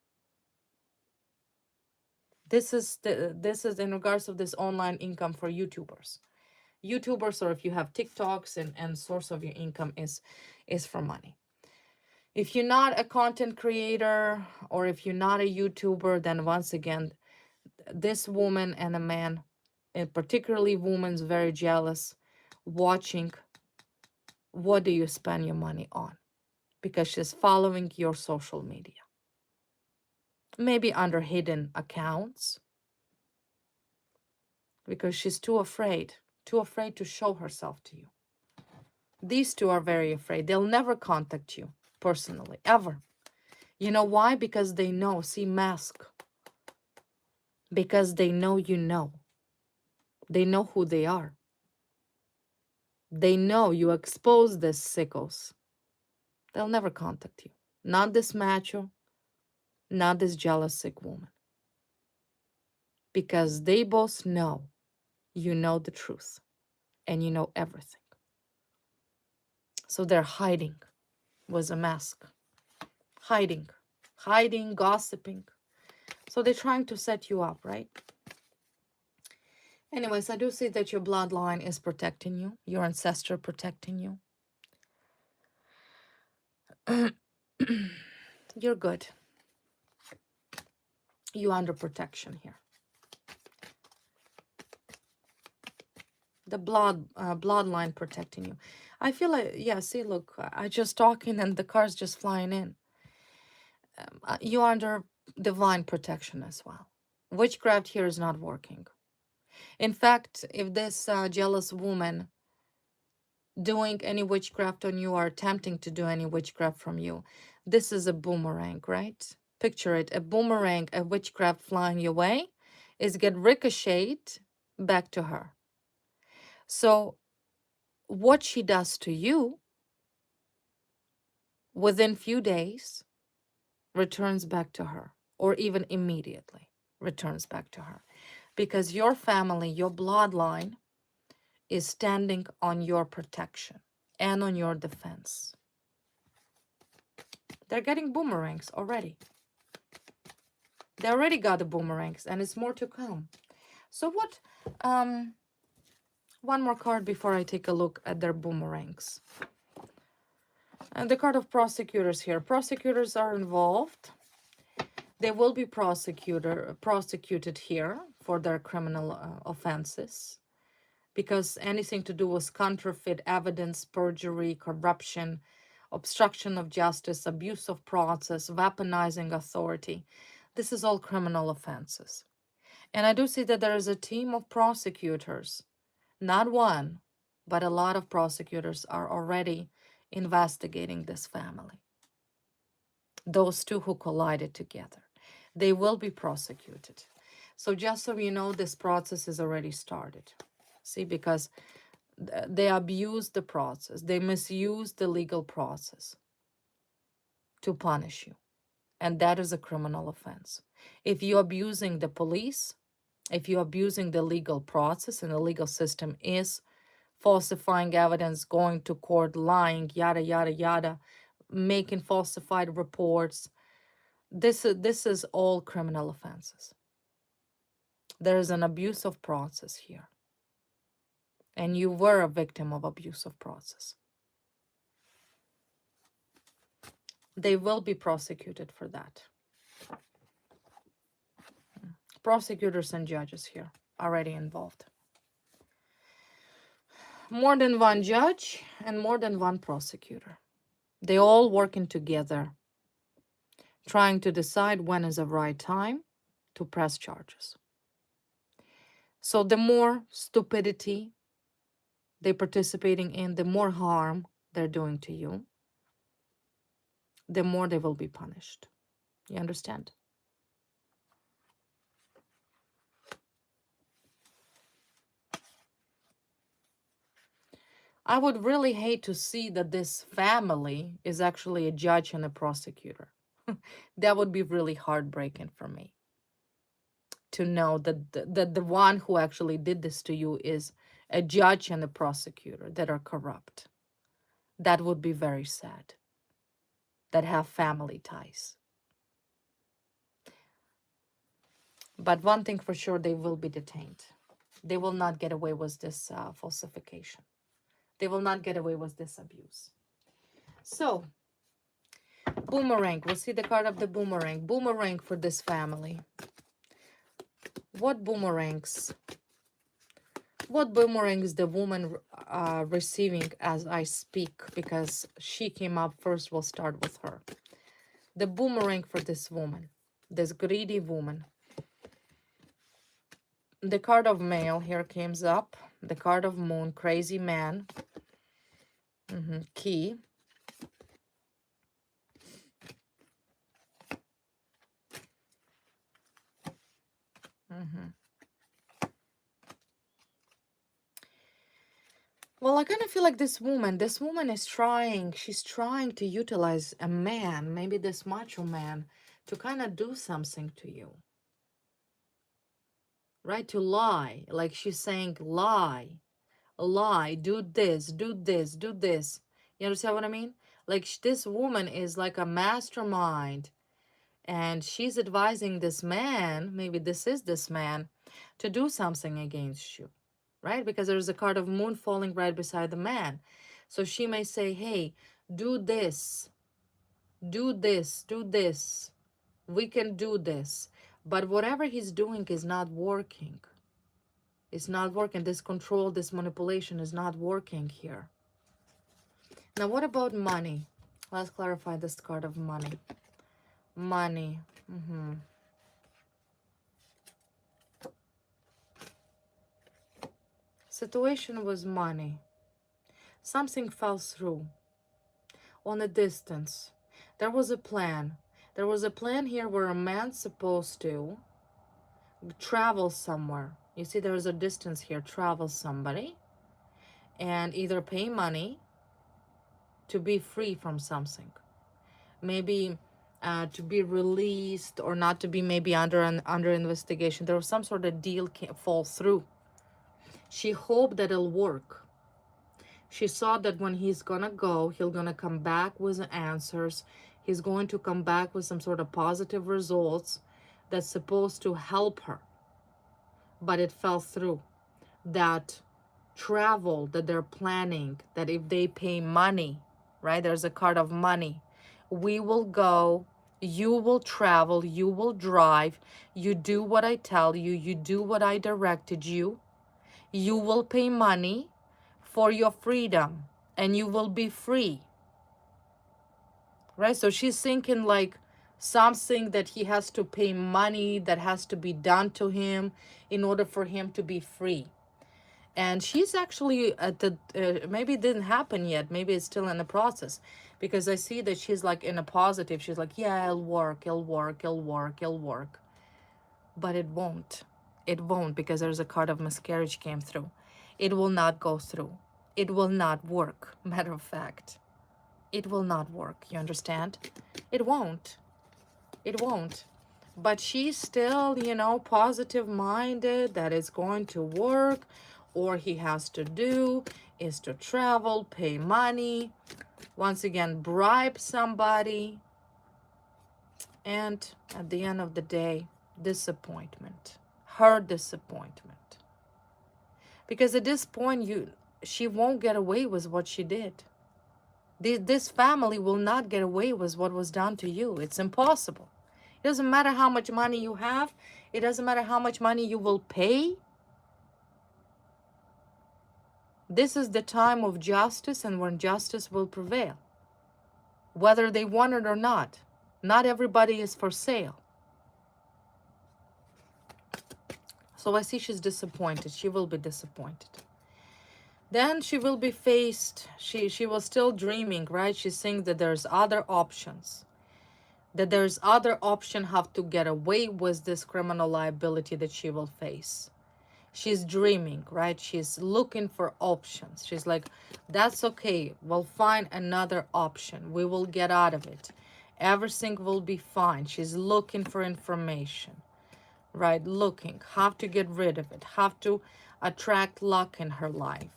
S1: This is in regards of this online income for YouTubers. YouTubers, or if you have TikToks and source of your income is for money. If you're not a content creator or if you're not a YouTuber, then once again, this woman and a man, and particularly woman's very jealous, watching what do you spend your money on, because she's following your social media. Maybe under hidden accounts, because she's too afraid to show herself to you. These two are very afraid. They'll never contact you personally, ever. You know why? Because they know, see, mask. Because they know you know. They know who they are. They know you expose these sickos. They'll never contact you. Not this macho, not this jealous sick woman. Because they both know you know the truth and you know everything. So they're hiding with a mask. Hiding, gossiping. So they're trying to set you up, right? Anyways, I do see that your bloodline is protecting you, your ancestor protecting you. You're good. You're under protection here. The bloodline protecting you. I feel like, yeah, see, look, I just talking and the car's just flying in. You're under divine protection as well. Witchcraft here is not working. In fact, if this jealous woman doing any witchcraft on you or attempting to do any witchcraft from you, this is a boomerang, right? Picture it, a boomerang, a witchcraft flying your way is get ricocheted back to her. So what she does to you within few days returns back to her, or even immediately returns back to her, because your family, your bloodline is standing on your protection and on your defense. They're getting boomerangs already. They already got the boomerangs, and it's more to come. So what, one more card before I take a look at their boomerangs. And the card of prosecutors here. Prosecutors are involved. They will be prosecuted here for their criminal offenses, because anything to do with counterfeit evidence, perjury, corruption, obstruction of justice, abuse of process, weaponizing authority, this is all criminal offenses. And I do see that there is a team of prosecutors, not one, but a lot of prosecutors are already investigating this family. Those two who collided together, they will be prosecuted. So just so you know, this process is already started. See, because they abuse the process, they misuse the legal process to punish you. And that is a criminal offense. If you're abusing the police, if you're abusing the legal process, and the legal system is falsifying evidence, going to court, lying, yada, yada, yada, making falsified reports, this is all criminal offenses. There is an abusive process here. And you were a victim of abusive process. They will be prosecuted for that. Prosecutors and judges here already involved. More than one judge and more than one prosecutor. They all working together, trying to decide when is the right time to press charges. So the more stupidity they're participating in, the more harm they're doing to you, the more they will be punished. You understand? I would really hate to see that this family is actually a judge and a prosecutor. That would be really heartbreaking for me, to know that the one who actually did this to you is a judge and a prosecutor that are corrupt. That would be very sad, that have family ties. But one thing for sure, they will be detained. They will not get away with this falsification. They will not get away with this abuse. So, boomerang. We'll see the card of the boomerang. Boomerang for this family. What boomerangs? What boomerangs the woman receiving as I speak? Because she came up first. We'll start with her. The boomerang for this woman. This greedy woman. The card of male here comes up. The card of moon, crazy man. Key. Well, I kind of feel like this woman is trying, she's trying to utilize a man, maybe this macho man, to kind of do something to you. Right? To lie. Like she's saying, lie, lie, do this, do this, do this. You understand what I mean? Like this woman is like a mastermind, and she's advising this man, maybe this is this man, to do something against you. Right? Because there's a card of moon falling right beside the man. So she may say, hey, do this, do this, do this. We can do this. But whatever he's doing is not working. It's not working. This control, this manipulation is not working here. Now, what about money? Let's clarify this card of money. Money. Situation was money. Something fell through on a distance. There was a plan. There was a plan here where a man's supposed to travel somewhere. You see, there's a distance here. Travel somebody and either pay money to be free from something. Maybe to be released or not to be maybe under investigation. There was some sort of deal fall through. She hoped that it'll work. She saw that when he's gonna go, he's gonna come back with answers. He's going to come back with some sort of positive results that's supposed to help her. But it fell through. That travel that they're planning, that if they pay money, right? There's a card of money. We will go, you will travel, you will drive, you do what I tell you, you do what I directed you. You will pay money for your freedom and you will be free. Right? So she's thinking like something that he has to pay money, that has to be done to him in order for him to be free. And she's actually at the, maybe it didn't happen yet. Maybe it's still in the process. Because I see that she's like in a positive. She's like, yeah, it'll work, it'll work, it'll work, it'll work. But it won't. It won't, because there's a card of miscarriage came through. It will not go through. It will not work. Matter of fact. It will not work. You understand? It won't. It won't. But she's still, you know, positive-minded that it's going to work. Or he has to do is to travel, pay money, once again, bribe somebody. And at the end of the day, disappointment. Her disappointment. Because at this point, she won't get away with what she did. This family will not get away with what was done to you. It's impossible. It doesn't matter how much money you have. It doesn't matter how much money you will pay. This is the time of justice, and when justice will prevail. Whether they want it or not. Not everybody is for sale. So I see she's disappointed. She will be disappointed. Then she will be faced. She was still dreaming, right? She's saying that there's other options. That there's other option how to get away with this criminal liability that she will face. She's dreaming, right? She's looking for options. She's like, that's okay. We'll find another option. We will get out of it. Everything will be fine. She's looking for information, right? Looking, how to get rid of it, how to attract luck in her life.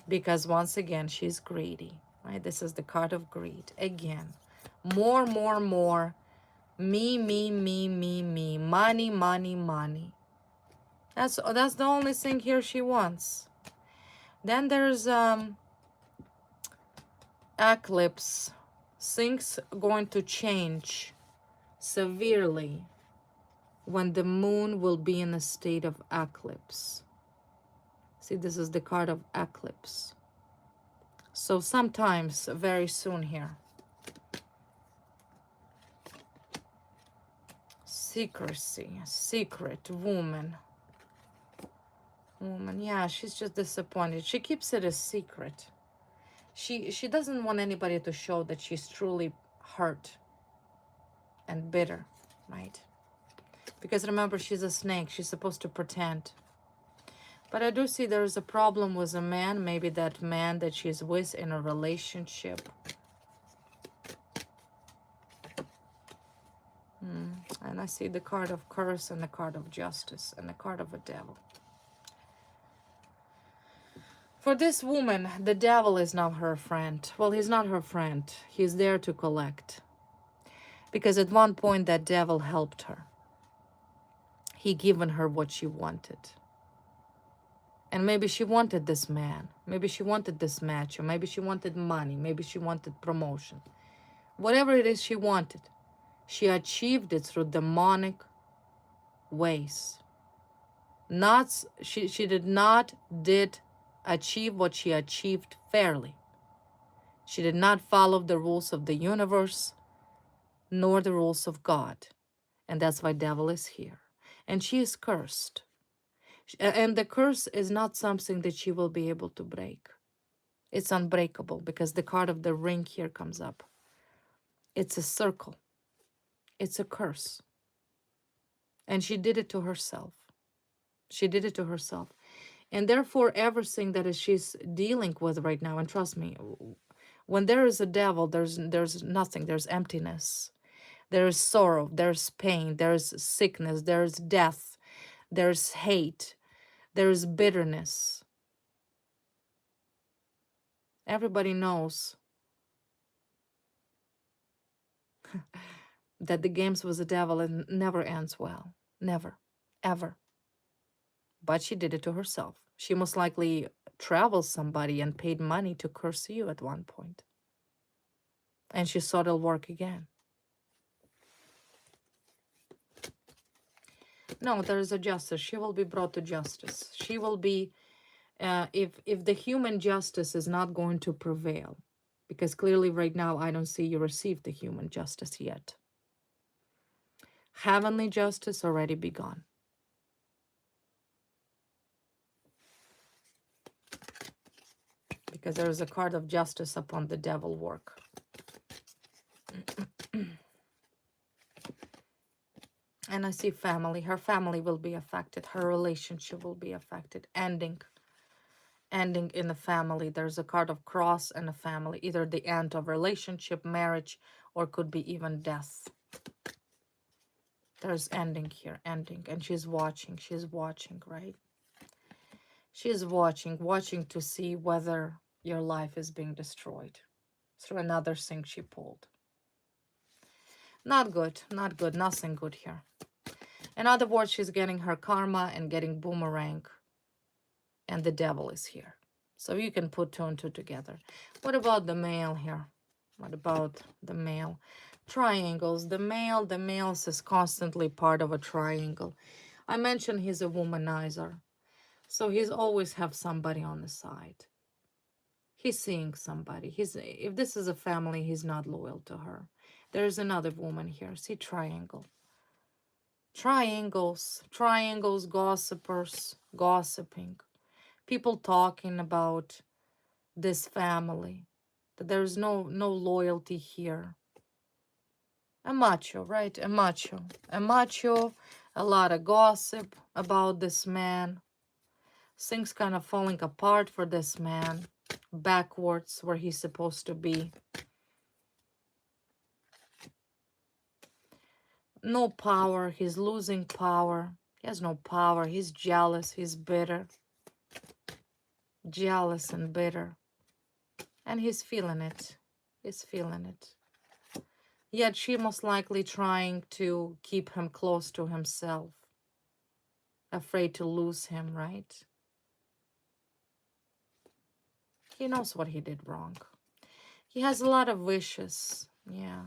S1: Because once again, she's greedy, right? This is the card of greed. Again, more. Me. Money. That's the only thing here she wants. Then there's eclipse. Things going to change severely when the moon will be in a state of eclipse. See, this is the card of eclipse. So sometimes very soon here. Secrecy, secret, woman. Yeah, she's just disappointed. She keeps it a secret. She doesn't want anybody to show that she's truly hurt and bitter, right? Because remember, she's a snake. She's supposed to pretend. But I do see there's a problem with a man. Maybe that man that she's with in a relationship. And I see the card of curse and the card of justice and the card of a devil. For this woman, the devil is not her friend. Well, he's not her friend. He's there to collect. Because at one point, that devil helped her. He given her what she wanted. And maybe she wanted this man. Maybe she wanted this match. Or maybe she wanted money. Maybe she wanted promotion. Whatever it is she wanted, she achieved it through demonic ways. She did not did achieve what she achieved fairly. She did not follow the rules of the universe nor the rules of God. And that's why devil is here. And she is cursed. And the curse is not something that she will be able to break. It's unbreakable because the card of the ring here comes up. It's a circle. It's a curse. And she did it to herself. She did it to herself. And therefore, everything that she's dealing with right now, and trust me, when there is a devil, there's nothing. There's emptiness. There is sorrow. There's pain. There's sickness. There's death. There's hate. There's bitterness. Everybody knows that the games with the devil never ends well. Never. Ever. But she did it to herself. She most likely traveled somebody and paid money to curse you at one point. And she saw it'll work again. No, there is a justice. She will be brought to justice. She will be, if the human justice is not going to prevail, because clearly right now I don't see you receive the human justice yet. Heavenly justice already begun. Because there is a card of justice upon the devil work. And I see family. Her family will be affected. Her relationship will be affected. Ending in the family. There's a card of cross and a family. Either the end of relationship, marriage, or could be even death. There's ending here. Ending. And she's watching. She's watching, right? She's watching to see whether your life is being destroyed through another thing she pulled. Not good. Not good. Nothing good here. In other words, she's getting her karma and getting boomerang. And the devil is here. So you can put two and two together. What about the male here? What about the male? Triangles. The male is constantly part of a triangle. I mentioned he's a womanizer. So he's always have somebody on the side. He's seeing somebody. If this is a family, he's not loyal to her. There's another woman here. See, triangle. Triangles, gossipers, gossiping. People talking about this family. That there's no loyalty here. A macho, right? A macho. A macho, a lot of gossip about this man. Things kind of falling apart for this man. Backwards where he's supposed to be. No power. He's losing power. He has no power. He's jealous. He's bitter. Jealous and bitter. And he's feeling it. He's feeling it. Yet she most likely trying to keep him close to himself. Afraid to lose him, right? He knows what he did wrong. He has a lot of wishes. Yeah.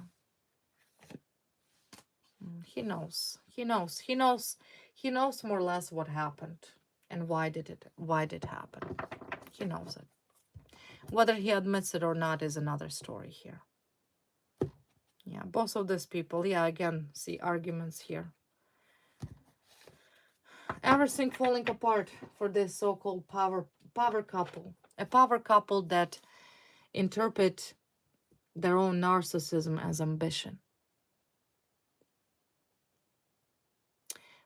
S1: He knows. He knows. He knows. He knows more or less what happened and why did it happen. He knows it. Whether he admits it or not is another story here. Yeah, both of these people, yeah, again, see arguments here. Everything falling apart for this so-called power couple. A power couple that interpret their own narcissism as ambition.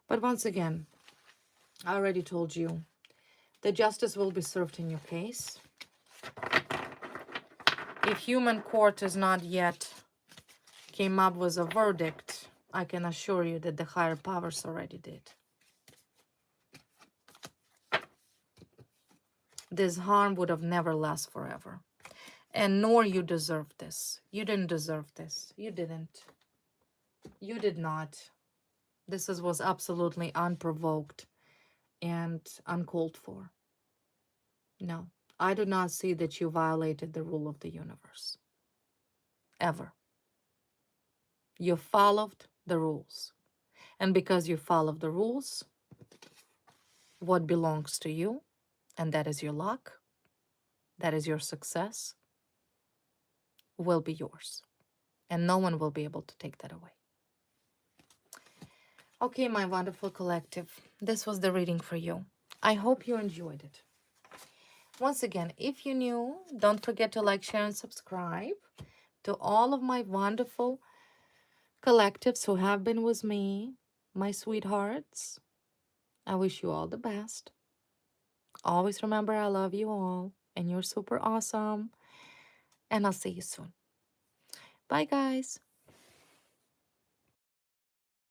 S1: But once again, I already told you, the justice will be served in your case. If human court is not yet came up with a verdict, I can assure you that the higher powers already did. This harm would have never last forever. And nor you deserve this. You didn't deserve this. You didn't. You did not. This was absolutely unprovoked and uncalled for. No, I do not see that you violated the rule of the universe. Ever. You followed the rules. And because you followed the rules, what belongs to you, and that is your luck, that is your success, will be yours. And no one will be able to take that away. Okay, my wonderful collective, this was the reading for you. I hope you enjoyed it. Once again, if you're new, don't forget to like, share, and subscribe. To all of my wonderful collectives who have been with me, my sweethearts, I wish you all the best. Always remember I love you all and you're super awesome. And I'll see you soon. Bye, guys.